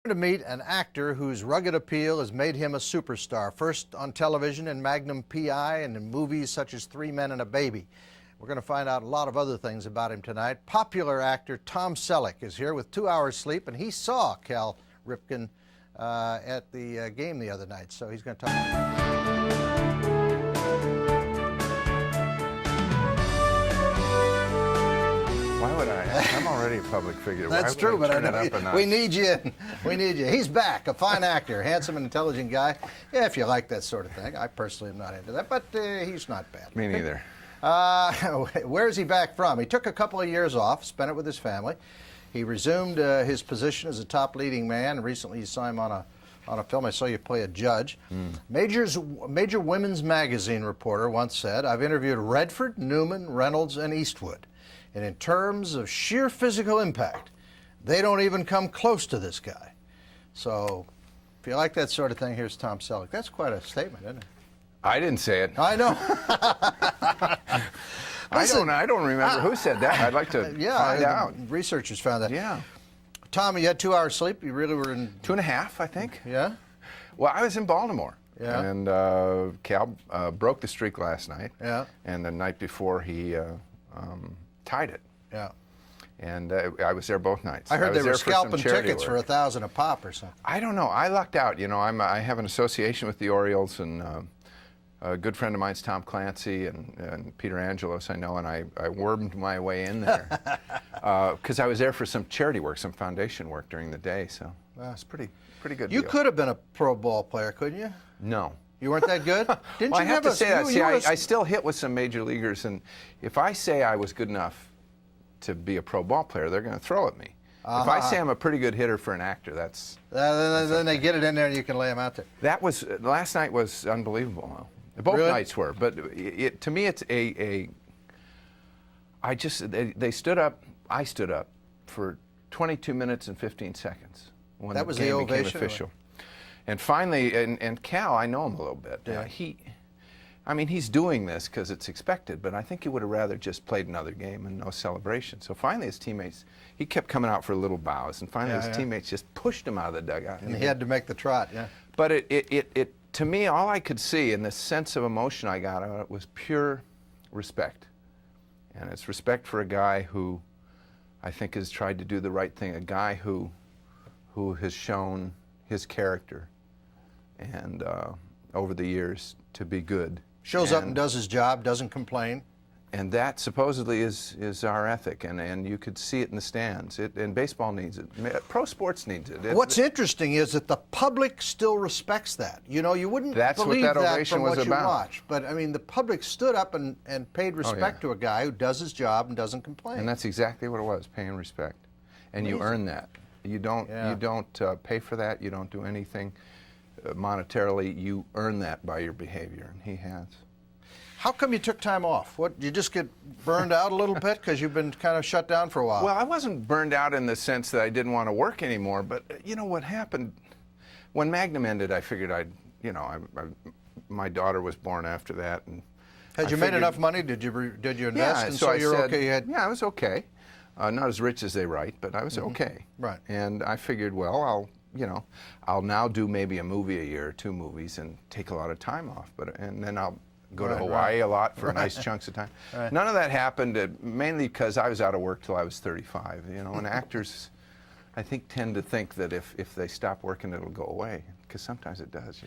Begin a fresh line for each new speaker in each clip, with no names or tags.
To meet an actor whose rugged appeal has made him a superstar, first on television in Magnum P.I. and in movies such as 3 Men and a Baby. We're going to find out a lot of other things about him tonight. Popular actor Tom Selleck is here with 2 hours sleep, and he saw Cal Ripken at the game the other night, so he's going to talk.
Why would I? I'm already a public figure.
That's
Why
true,
would I
but
turn it up a notch?
we need you. We need you. He's back, a fine actor, handsome and intelligent guy. Yeah, if you like that sort of thing. I personally am not into that, but he's not bad.
Me neither.
Where's he back from? He took a couple of years off, spent it with his family. He resumed his position as a top leading man. Recently, you saw him on a film. I saw you play a judge. Major Women's Magazine reporter once said, "I've interviewed Redford, Newman, Reynolds, and Eastwood. And in terms of sheer physical impact, they don't even come close to this guy." So, if you like that sort of thing, here's Tom Selleck. That's quite a statement, isn't it?
I didn't say it.
I know.
I don't remember who said that. I'd like to find out.
Researchers found that.
Yeah.
Tom, you had 2 hours sleep. You really were in
2.5, I think.
Yeah.
Well, I was in Baltimore.
Yeah.
And Cal broke the streak last night.
Yeah.
And the night before he tied it.
Yeah.
And I was there both nights.
I heard they were
there for some
scalping
charity
tickets for
work.
$1,000 a pop or something.
I don't know. I lucked out. You know, I have an association with the Orioles, and a good friend of mine's Tom Clancy and Peter Angelos, I know, and I wormed my way in there because I was there for some charity work, some foundation work during the day. So it's pretty good.
You
deal.
could have been a pro ball player, couldn't you?
No.
You weren't that good? Didn't
Well,
you
I have to say that. See,
you
I still hit with some major leaguers, and if I say I was good enough to be a pro ball player, they're going to throw at me. If I say I'm a pretty good hitter for an actor,
then they get it in there and you can lay them out there.
that was last night was unbelievable. Both
Really?
nights were, but to me it's they stood up. I stood up for 22 minutes and 15 seconds when
That was
the
the
game became
ovation,
official. And finally, and Cal, I know him a little bit.
Yeah.
He's doing this because it's expected, but I think he would have rather just played another game and no celebration. So finally his teammates, he kept coming out for little bows, and finally his teammates just pushed him out of the dugout.
And he had to make the trot, yeah.
But it to me, all I could see in the sense of emotion I got out of it was pure respect. And it's respect for a guy who I think has tried to do the right thing, a guy who has shown his character and over the years to be good.
Shows up and does his job, doesn't complain.
And that supposedly is our ethic, and you could see it in the stands. And baseball needs it. Pro sports needs it.
What's interesting is that the public still respects that. You know, you wouldn't believe
what that
that
ovation
from
was
what you
about.
watch. But, I mean, the public stood up and paid respect to a guy who does his job and doesn't complain.
And that's exactly what it was, paying respect. And you earn that. You don't pay for that. You don't do anything monetarily. You earn that by your behavior, and he has.
How come you took time off? What, you just get burned out a little bit because you've been kind of shut down for a while?
Well, I wasn't burned out in the sense that I didn't want to work anymore, but you know what happened? When Magnum ended, I figured my daughter was born after that. And
had you made enough money? Did you invest?
Yeah,
and
so
you're
said,
okay?
Yeah, I was okay. Not as rich as they write, but I was okay.
Right.
And I figured, well, I'll now do maybe a movie a year, or 2 movies, and take a lot of time off. And then I'll go to Hawaii a lot for nice chunks of time.
Right.
None of that happened, mainly because I was out of work till I was 35. And actors, I think, tend to think that if they stop working, it'll go away, because sometimes it does.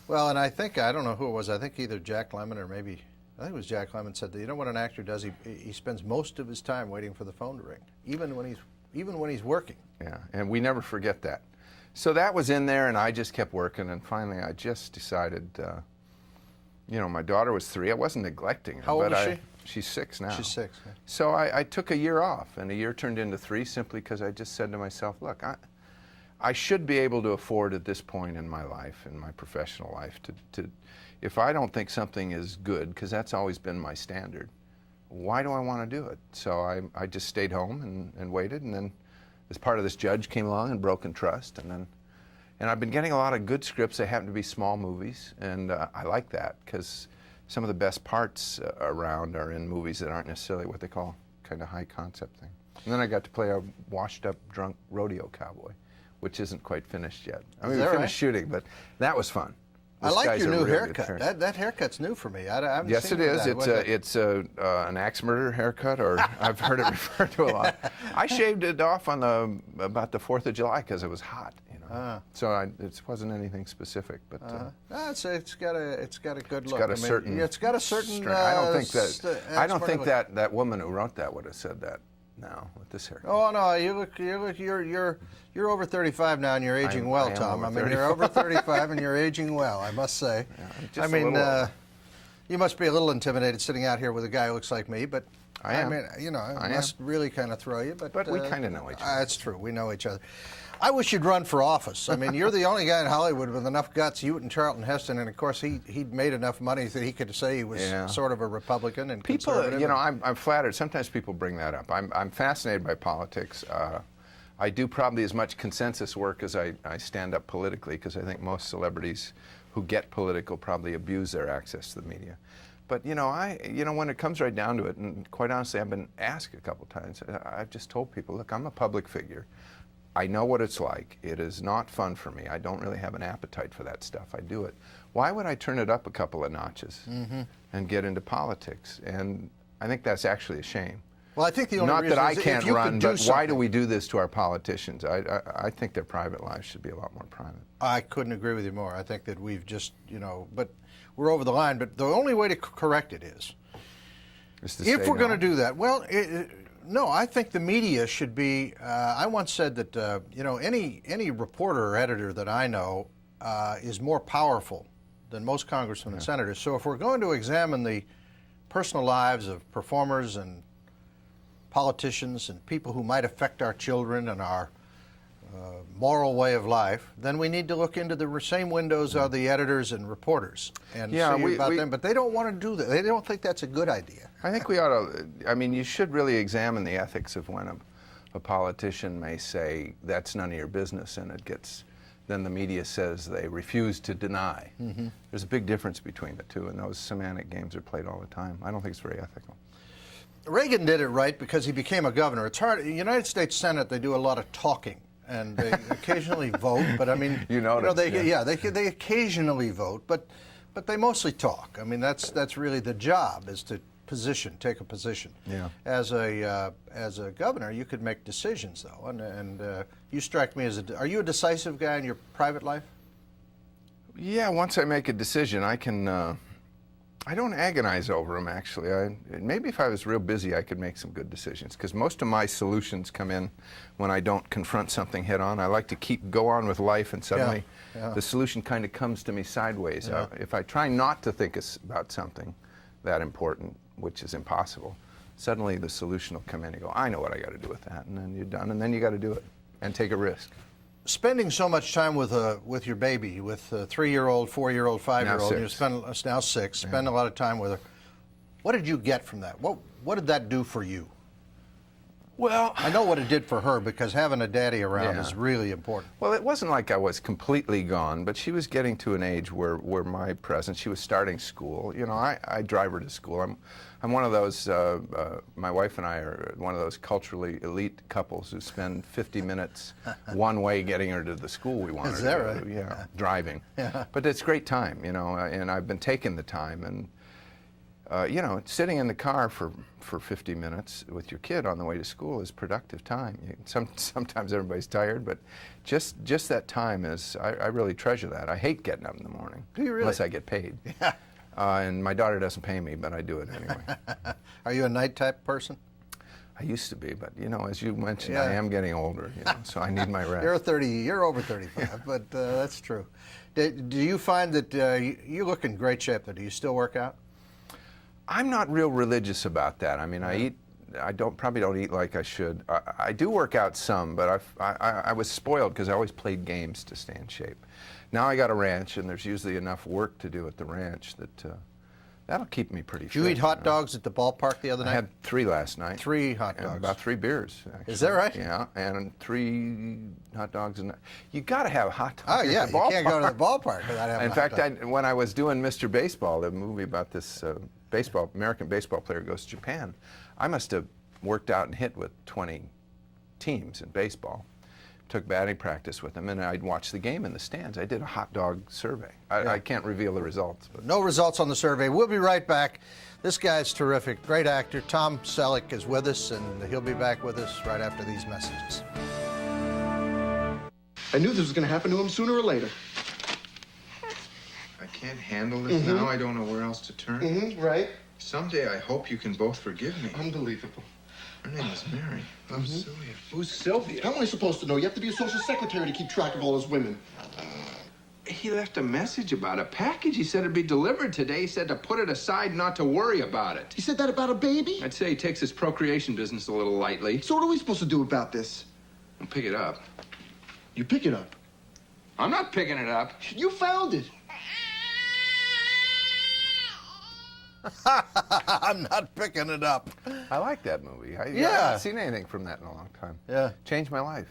Well, and I don't know who it was. I think either Jack Lemmon or maybe I think it was Jack Lemmon said that what an actor does, he spends most of his time waiting for the phone to ring, even when he's working.
Yeah, and we never forget that. So that was in there, and I just kept working, and finally I just decided. My daughter was 3. I wasn't neglecting her.
How old is she?
She's 6 now.
She's 6. Yeah.
So I took a year off, and a year turned into 3 simply because I just said to myself, look, I should be able to afford at this point in my life, in my professional life, to if I don't think something is good, because that's always been my standard, why do I want to do it? So I just stayed home and waited, and then as part of this judge came along and broken trust, and I've been getting a lot of good scripts. They happen to be small movies, and I like that because some of the best parts around are in movies that aren't necessarily what they call kind of high concept thing. And then I got to play a washed up, drunk rodeo cowboy, which isn't quite finished yet. I mean,
Is
we
that
finished
right?
shooting, but that was fun.
I
This
like
guy's
your
a
new
really good
haircut. That haircut's new for me. I haven't
Yes,
seen
it is.
that.
It's an axe murderer haircut, or I've heard it referred to a lot. I shaved it off on about the 4th of July because it was hot, you know. So it wasn't anything specific, but
No, it's got a good look.
got a certain.
It's got a certain.
strength. I don't think that woman who wrote that would have said that now with this haircut.
Oh no, you're over 35 now and you're aging well,
I am
Tom.
over
I mean, you're over 35 and you're aging well, I must say.
just
I
a
mean,
little over.
you must be a little intimidated sitting out here with a guy who looks like me, but
I am.
mean, you know, it
I
must really kind of throw you.
But we kind of know each other.
That's true. We know each other. I wish you'd run for office. I mean, you're the only guy in Hollywood with enough guts. You and Charlton Heston, and of course, he'd made enough money that he could say he was sort of a Republican and
people,
conservative.
you know, I'm flattered. Sometimes people bring that up. I'm fascinated by politics. I do probably as much consensus work as I stand up politically, because I think most celebrities who get political probably abuse their access to the media. But you know, when it comes right down to it, and quite honestly, I've been asked a couple times. I've just told people, look, I'm a public figure. I know what it's like. It is not fun for me. I don't really have an appetite for that stuff. I do it. Why would I turn it up a couple of notches and get into politics? And I think that's actually a shame.
Well, I think the only
Not
reason
that I
is if
can't
you
run,
could do
but why do
something.
we do this to our politicians? I think their private lives should be a lot more private.
I couldn't agree with you more. I think that we've just, you know, but we're over the line. But the only way to correct it is, if we're going to do that, well, no, I think the media should be. I once said that you know, any reporter or editor that I know is more powerful than most congressmen and senators. So if we're going to examine the personal lives of performers and politicians and people who might affect our children and our moral way of life, then we need to look into the same windows of the editors and reporters and see about them. But they don't want to do that. They don't think that's a good idea.
I think we ought to, I mean, you should really examine the ethics of when a politician may say, that's none of your business, and it gets, then the media says they refuse to deny. There's a big difference between the two, and those semantic games are played all the time. I don't think it's very ethical.
Reagan did it right because he became a governor. It's hard. In the United States Senate, they do a lot of talking, and they occasionally vote. But I mean, they occasionally vote, but they mostly talk. I mean, that's really the job, is to take a position.
Yeah.
As a governor, you could make decisions though, and you strike me as are you a decisive guy in your private life?
Yeah, once I make a decision, I can. I don't agonize over them, actually. Maybe if I was real busy, I could make some good decisions, because most of my solutions come in when I don't confront something head on. I like to go on with life, and suddenly the solution kind of comes to me sideways. If I try not to think about something that important, which is impossible, suddenly the solution will come in and go, I know what I got to do with that, and then you're done, and then you got to do it and take a risk.
Spending so much time with your baby, with a 3-year-old, 4-year-old, 5-year-old, and you spend now 6. Spend a lot of time with her. What did you get from that? What did that do for you?
Well,
I know what it did for her, because having a daddy around is really important.
Well, it wasn't like I was completely gone, but she was getting to an age where my presence, she was starting school. You know, I drive her to school. I'm one of those, my wife and I are one of those culturally elite couples who spend 50 minutes one way getting her to the school we want her to go
right?
to. Yeah, driving. Yeah. But it's great time, you know, and I've been taking the time. And you know, sitting in the car for 50 minutes with your kid on the way to school is productive time. Sometimes everybody's tired, but just that time is, I really treasure that. I hate getting up in the morning.
Do you really?
Unless I get paid. Yeah. And my daughter doesn't pay me, but I do it anyway.
Are you a night type person?
I used to be, but you know, as you mentioned, I am getting older, you know, so I need my rest.
You're over 35, but that's true. Do you find that you look in great shape, though? Do you still work out?
I'm not real religious about that. I mean, I probably don't eat like I should. I do work out some, but I was spoiled because I always played games to stay in shape. Now I got a ranch, and there's usually enough work to do at the ranch that'll keep me pretty fit.
Did you eat hot dogs at the ballpark the other night?
I had 3 last night.
3 hot
and
dogs.
about 3 beers, actually.
Is that right?
Yeah, and 3 hot dogs. You got to have hot dogs.
Oh yeah,
at the ballpark.
you can't go to the ballpark without having.
In fact, when I was doing Mr. Baseball, the movie about this American baseball player goes to Japan, I must have worked out and hit with 20 teams in baseball, took batting practice with him, and I'd watch the game in the stands. I did a hot dog survey. I can't reveal the results. But.
No results on the survey. We'll be right back. This guy's terrific. Great actor. Tom Selleck is with us, and he'll be back with us right after these messages.
I knew this was going to happen to him sooner or later.
I can't handle this now. I don't know where else to turn.
Right.
Someday I hope you can both forgive me.
Unbelievable.
Her name is Mary. I'm Sylvia. Who's Sylvia?
How am I supposed to know? You have to be a social secretary to keep track of all those women.
He left a message about a package. He said it'd be delivered today. He said to put it aside, not to worry about it.
He said that about a baby?
I'd say he takes his procreation business a little lightly.
So what are we supposed to do about this?
I'll pick it up.
You pick it up.
I'm not picking it up.
You found it.
I'm not picking it up.
I like that movie. I haven't seen anything from that in a long time.
Yeah.
Changed my life.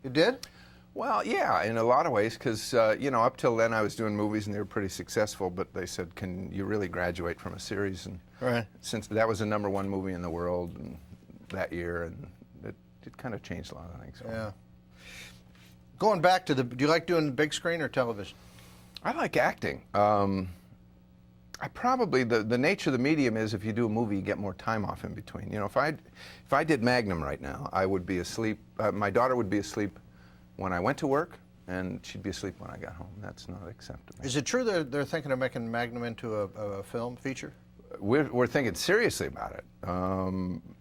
You did?
Well, yeah, in a lot of ways, because, up till then I was doing movies and they were pretty successful, but they said, can you really graduate from a series? And
Right.
since that was the #1 movie in the world and that year, and it kind of changed a lot of things.
Yeah. Going back to do you like doing the big screen or television?
I like acting. I probably, the nature of the medium is if you do a movie, you get more time off in between. If I did Magnum right now, I would be asleep. My daughter would be asleep when I went to work, and she'd be asleep when I got home. That's not acceptable.
Is it true they're thinking of making Magnum into a film feature?
We're thinking seriously about it.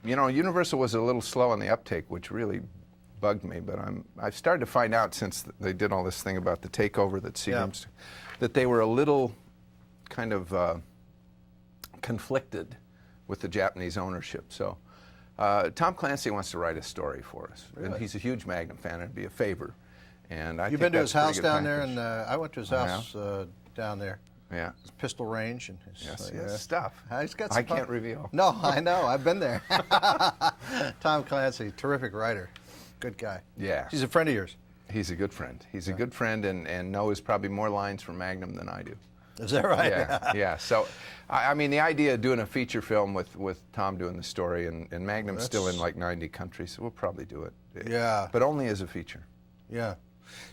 Universal was a little slow on the uptake, which really bugged me. But I've started to find out since they did all this thing about the takeover that Seagram's, that they were a little kind of conflicted with the Japanese ownership. So Tom Clancy wants to write a story for us, and he's a huge Magnum fan. It'd be a favor. And
You've been to his house down there, and I went to his house down there.
Yeah.
His pistol range and his
Yes, stuff.
He's got some
I can't reveal.
No, I know. I've been there. Tom Clancy, terrific writer, good guy.
Yeah.
He's a friend of yours.
He's a good friend. He's a good friend, and knows probably more lines from Magnum than I do.
Is that right?
Yeah. So, I mean, the idea of doing a feature film with Tom doing the story, and Magnum's still in like 90 countries, so we'll probably do it.
Yeah.
But only as a feature.
Yeah.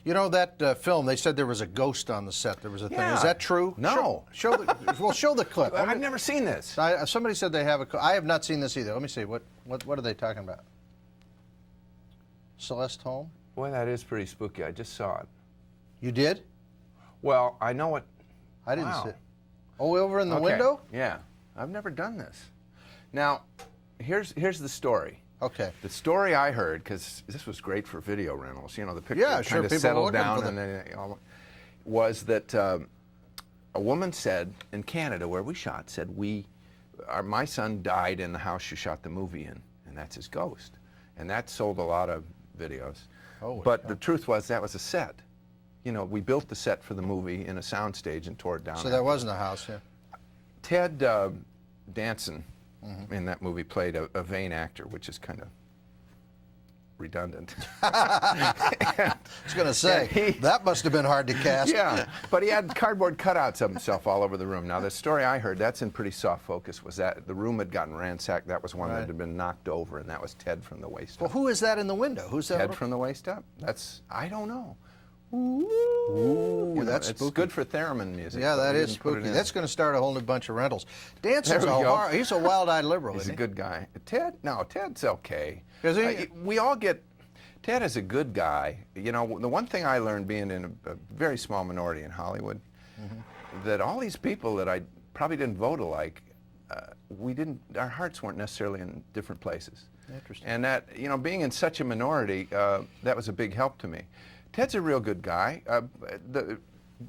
That film, they said there was a ghost on the set. There was a thing. Is that true?
No.
Show the clip.
I've never seen this.
Somebody said they have I have not seen this either. Let me see. What are they talking about? Celeste Holm?
Boy, that is pretty spooky. I just saw it.
You did?
Well, I know what.
I didn't see it. Oh, over in the
Okay.
window?
Yeah. I've never done this. Now, here's the story.
Okay.
The story I heard, because this was great for video rentals, the picture
Yeah, sure,
kind of
people were
settled
looking
down,
for
and then was that a woman said in Canada where we shot, said my son died in the house you shot the movie in, and that's his ghost, and that sold a lot of videos. But the truth was that was a set. We built the set for the movie in a soundstage and tore it down.
So that wasn't a house, yeah.
Ted Danson in that movie played a vain actor, which is kind of redundant.
I was going to say, that must have been hard to cast.
Yeah, but he had cardboard cutouts of himself all over the room. Now, the story I heard, that's in pretty soft focus, was that the room had gotten ransacked. That was one that had been knocked over, and that was Ted from the waist up.
Well, who is that in the window? Who's that?
Ted from the waist up? I don't know.
Ooh, that's
it's
spooky.
good for theremin music.
Yeah,
but
that
we
is
didn't put it
spooky.
in.
That's going to start a whole new bunch of rentals. Danson's
There we go.
he's a wild-eyed liberal,
He's
isn't
a
he?
good guy. Ted's okay.
Is he?
We all get. Ted is a good guy. The one thing I learned being in a very small minority in Hollywood, that all these people that I probably didn't vote alike, our hearts weren't necessarily in different places.
Interesting.
And that, being in such a minority, that was a big help to me. Ted's a real good guy.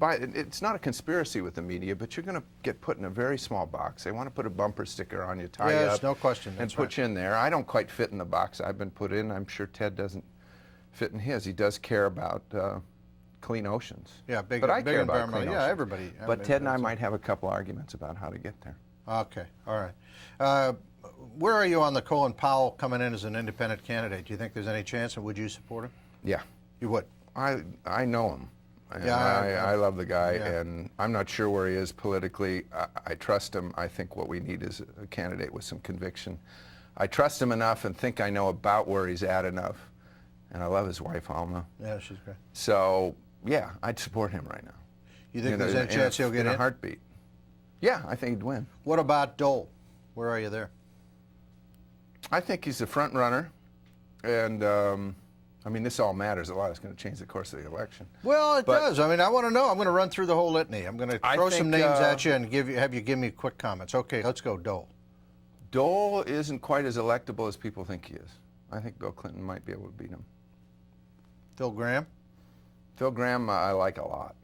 It's not a conspiracy with the media, but you're going to get put in a very small box. They want to put a bumper sticker on you, tie you up,
no question.
and put you in there. I don't quite fit in the box I've been put in. I'm sure Ted doesn't fit in his. He does care about clean oceans.
Yeah, big
environmental.
environmental. Yeah, everybody.
But Ted and I might have a couple arguments about how to get there.
Okay, all right. Where are you on the Colin Powell coming in as an independent candidate? Do you think there's any chance, and would you support him?
Yeah.
You would?
I know him. And
Yeah,
I love the guy,
yeah.
and I'm not sure where he is politically. I trust him. I think what we need is a candidate with some conviction. I trust him enough and think I know about where he's at enough and I love his wife, Alma.
Yeah, she's great.
So, yeah, I'd support him right now.
You think there's any chance he'll get in?
In a heartbeat. Yeah, I think he'd win.
What about Dole? Where are you there?
I think he's the front runner, and I mean, this all matters a lot. It's going to change the course of the election.
Well, it does. I mean, I want to know. I'm going to run through the whole litany. I'm going to throw some names at you and have you give me quick comments. Okay, let's go, Dole.
Dole isn't quite as electable as people think he is. I think Bill Clinton might be able to beat him.
Phil Graham?
Phil Graham, I like a lot.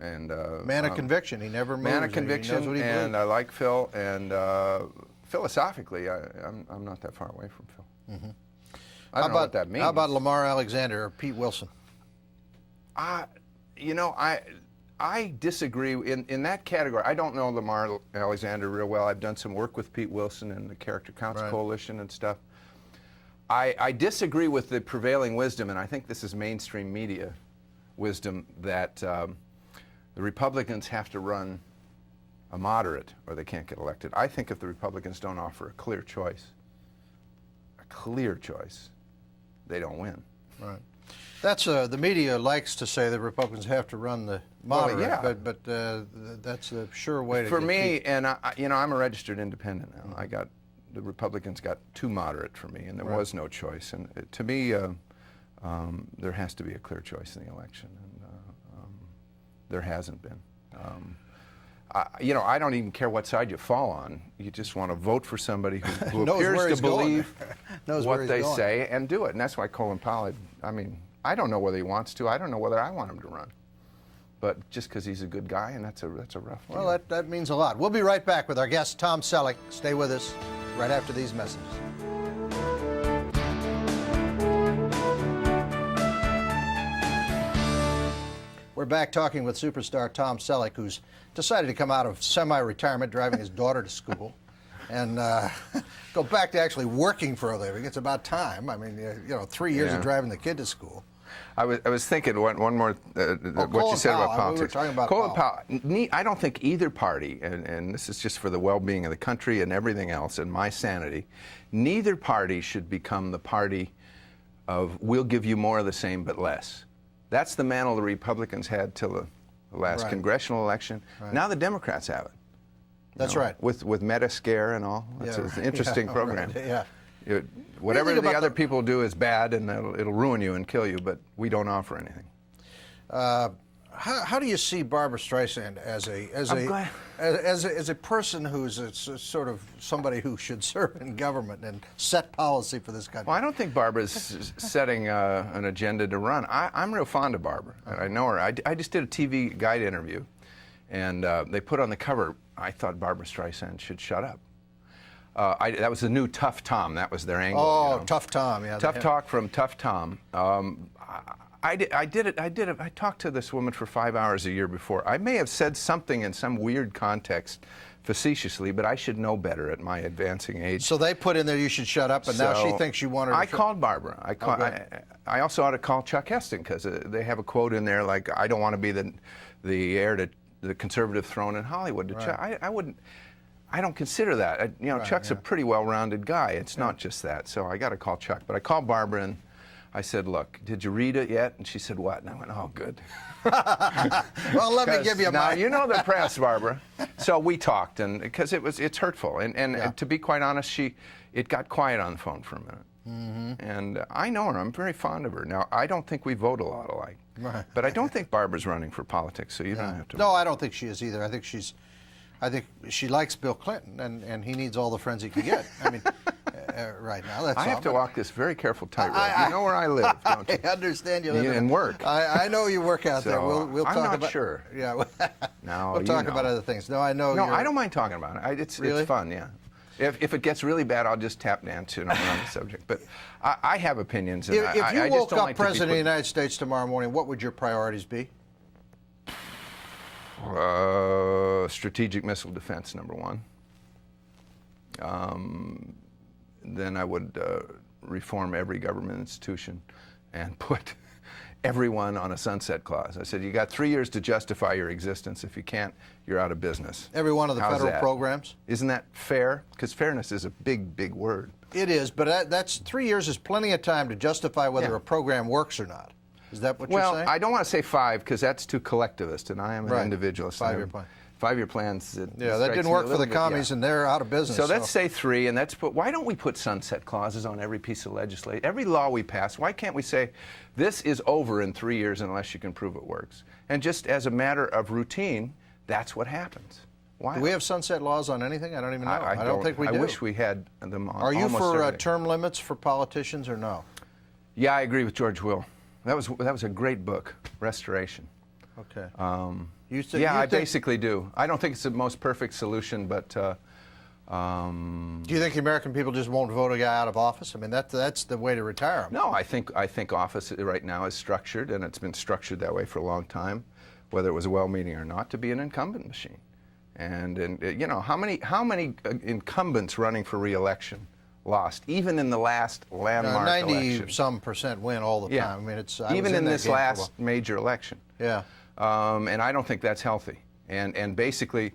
And
man of conviction. He never moves.
Man of
He knows
conviction,
what he
and
believes.
I like Phil. And philosophically, I'm not that far away from Phil.
Mm-hmm.
I don't know what that means.
How about Lamar Alexander or Pete Wilson?
You know, I disagree in that category. I don't know Lamar Alexander real well. I've done some work with Pete Wilson and the Character Counts Coalition and stuff. I disagree with the prevailing wisdom, and I think this is mainstream media wisdom, that the Republicans have to run a moderate or they can't get elected. I think if the Republicans don't offer a clear choice, they don't win.
Right. That's the media likes to say the Republicans have to run the moderate, but that's a sure way to.
For
get
me,
Pete.
and I'm a registered independent now. The Republicans got too moderate for me, and there was no choice. And to me, there has to be a clear choice in the election, and there hasn't been. I don't even care what side you fall on. You just want to vote for somebody who appears to believe what they say and do it. And that's why Colin Powell, I don't know whether he wants to. I don't know whether I want him to run. But just because he's a good guy, and that's a rough deal.
Well, that means a lot. We'll be right back with our guest, Tom Selleck. Stay with us right after these messages. We're back talking with superstar Tom Selleck, who's decided to come out of semi-retirement, driving his daughter to school, and go back to actually working for a living. It's about time. I mean, 3 years of driving the kid to school.
I was thinking one more what you said about politics.
We were talking about
Colin Powell. I don't think either party, and this is just for the well-being of the country and everything else and my sanity, neither party should become the party of we'll give you more of the same but less. That's the mantle the Republicans had till the last congressional election. Now the Democrats have it.
That's right.
With Metascare and all. It's an interesting program.
Yeah.
Whatever the other people do is bad, and it'll ruin you and kill you, but we don't offer anything.
How do you see Barbara Streisand as a person who's sort of somebody who should serve in government and set policy for this country?
Well, I don't think Barbara's setting an agenda to run. I'm real fond of Barbara, and I know her. I just did a TV Guide interview, and they put on the cover, I thought Barbara Streisand should shut up. That was the new Tough Tom. That was their angle.
Oh, Tough Tom, yeah.
Tough Talk from Tough Tom. I talked to this woman for 5 hours a year before. I may have said something in some weird context facetiously, but I should know better at my advancing age.
So they put in there you should shut up, and now she thinks you want her to...
I called Barbara. I also ought to call Chuck Heston, because they have a quote in there like, I don't want to be the heir to the conservative throne in Hollywood. I don't consider that. Chuck's a pretty well-rounded guy. It's not just that. So I got to call Chuck. But I called Barbara and I said, look, did you read it yet? And she said, what? And I went, oh, good.
Well, let me give you
now,
my...
you know the press, Barbara. So we talked, and because it's hurtful. And to be quite honest, it got quiet on the phone for a minute. Mm-hmm. And I know her. I'm very fond of her. Now, I don't think we vote a lot alike. Right. But I don't think Barbara's running for politics, so you don't have to...
No, I don't think she is either. I think she likes Bill Clinton, and he needs all the friends he can get. I mean, right now, that's all.
I have to walk this very careful tightrope. You know where I live, don't you?
I understand you live
and work.
I know you work out there. We'll talk about...
I'm not sure.
Yeah,
no,
we'll talk about other things. No, I know.
No, I don't mind talking about it. It's fun, yeah. If it gets really bad, I'll just tap dance on the subject. But I have opinions. And
if you woke up President of the United States tomorrow morning, what would your priorities be?
Strategic missile defense, number one. Then I would reform every government institution and put everyone on a sunset clause. I said, you got 3 years to justify your existence. If you can't, you're out of business.
Every one of the
How's
federal
that?
programs?
Isn't that fair? Because fairness is a big, big word.
It is, but that's 3 years is plenty of time to justify whether
Yeah.
a program works or not. Is that what you're
Well,
saying?
I don't want to say 5 because that's too collectivist, and I am an
Right.
individualist.
5-year plan.
5-year plans.
Yeah, that didn't work for the commies, and they're out of business.
So let's say 3, and why don't we put sunset clauses on every piece of legislation, every law we pass? Why can't we say this is over in 3 years unless you can prove it works? And just as a matter of routine, that's what happens. Why?
Do we have sunset laws on anything? I don't even know. I don't think we do.
I wish we had them on.
Are you
almost
for
everything.
term limits for politicians or no?
Yeah, I agree with George Will. That was a great book, Restoration.
Okay.
I basically do. I don't think it's the most perfect solution, but
do you think the American people just won't vote a guy out of office? I mean, that's the way to retire him.
no. I think office right now is structured, and it's been structured that way for a long time, whether it was well-meaning or not, to be an incumbent machine. And you know, how many incumbents running for re-election lost, even in the last landmark
90-some% win all the
Yeah.
time. I mean,
even in this last major election.
Yeah.
And I don't think that's healthy. And basically,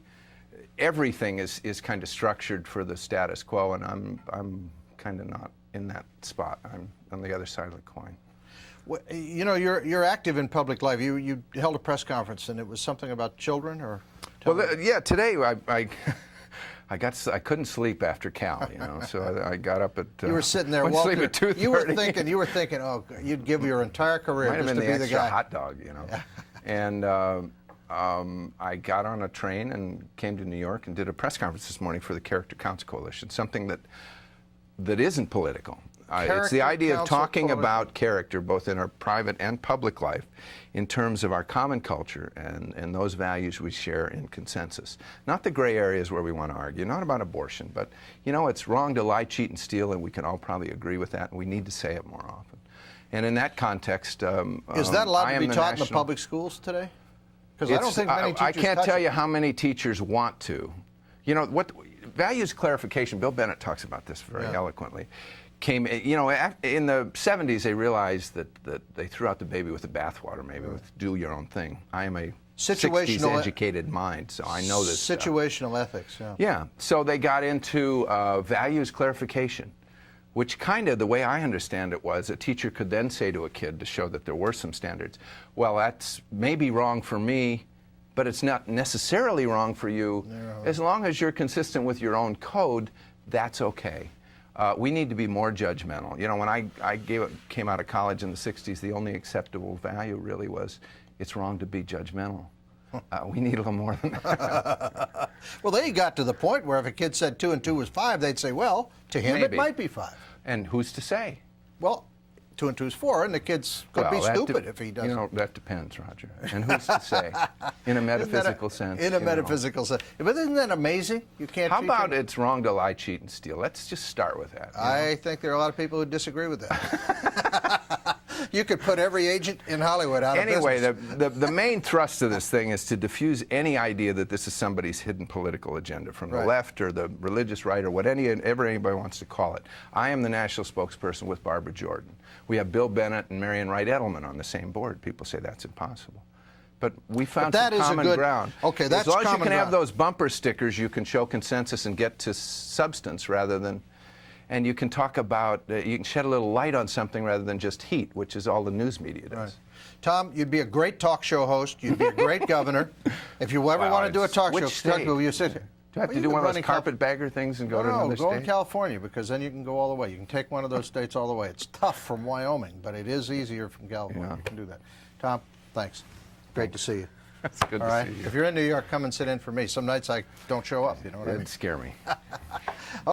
everything is kind of structured for the status quo, and I'm kind of not in that spot. I'm on the other side of the coin.
Well, you know, you're active in public life. You held a press conference, and it was something about children, or?
Yeah. Today I couldn't sleep after Cal, you know, so I got up at.
You were sitting there,
went to sleep
Walter.
at 2:30.
You were thinking, oh, you'd give your entire career
Might have
just
been
to
the
be the
extra
guy.
hot dog, you know. And I got on a train and came to New York and did a press conference this morning for the Character Counts Coalition, something that isn't political. It's the idea of talking about character, both in our private and public life, in terms of our common culture and those values we share in consensus. Not the gray areas where we want to argue, not about abortion, but, you know, it's wrong to lie, cheat, and steal, and we can all probably agree with that, and we need to say it more often. And in that context,
Is that allowed to be taught in the public schools today? Because I don't think many teachers
I can't
touch
tell
it.
you how many teachers want to. You know, what values clarification, Bill Bennett talks about this very eloquently. You know, in the 70s, they realized that they threw out the baby with the bathwater, maybe, with do your own thing. I am a 60s educated mind, so I know this
Situational ethics, yeah.
Yeah, so they got into values clarification, which kind of, the way I understand it was, a teacher could then say to a kid to show that there were some standards, well, that's maybe wrong for me, but it's not necessarily wrong for you. As long as you're consistent with your own code, that's okay. We need to be more judgmental. You know, when I came out of college in the 60s, the only acceptable value really was it's wrong to be judgmental. We need a little more than that.
Well, they got to the point where if a kid said 2 and 2 was 5, they'd say, well, to him
Maybe.
it might be 5.
And who's to say?
Well, 2 and 2 is 4, and the kid's going to be stupid if he doesn't.
You know, that depends, Roger. And who's to say? In a metaphysical sense.
In a metaphysical sense. But isn't that amazing? You can't.
How about it's wrong to lie, cheat, and steal? Let's just start with that.
I think there are a lot of people who disagree with that. You could put every agent in Hollywood out of business.
Anyway, the main thrust of this thing is to diffuse any idea that this is somebody's hidden political agenda from the left or the religious right or whatever anybody wants to call it. I am the national spokesperson with Barbara Jordan. We have Bill Bennett and Marian Wright Edelman on the same board. People say that's impossible. But we found some common ground.
Okay, that's
as long as you
common
can have
ground.
those bumper stickers, you can show consensus and get to substance rather than... And you can talk about, you can shed a little light on something rather than just heat, which is all the news media does.
Right. Tom, you'd be a great talk show host. You'd be a great governor. If you ever want to do a talk show,
state?
you sit here.
Do I have to do one of those carpetbagger things and go to another state?
Go in California, because then you can go all the way. You can take one of those states all the way. It's tough from Wyoming, but it is easier from California.
Yeah.
You can do that. Tom, thanks. Great to see you.
It's good
All
to
right.
see you.
If you're in New York, come and sit in for me. Some nights I don't show up. You know what I mean?
It'd scare me.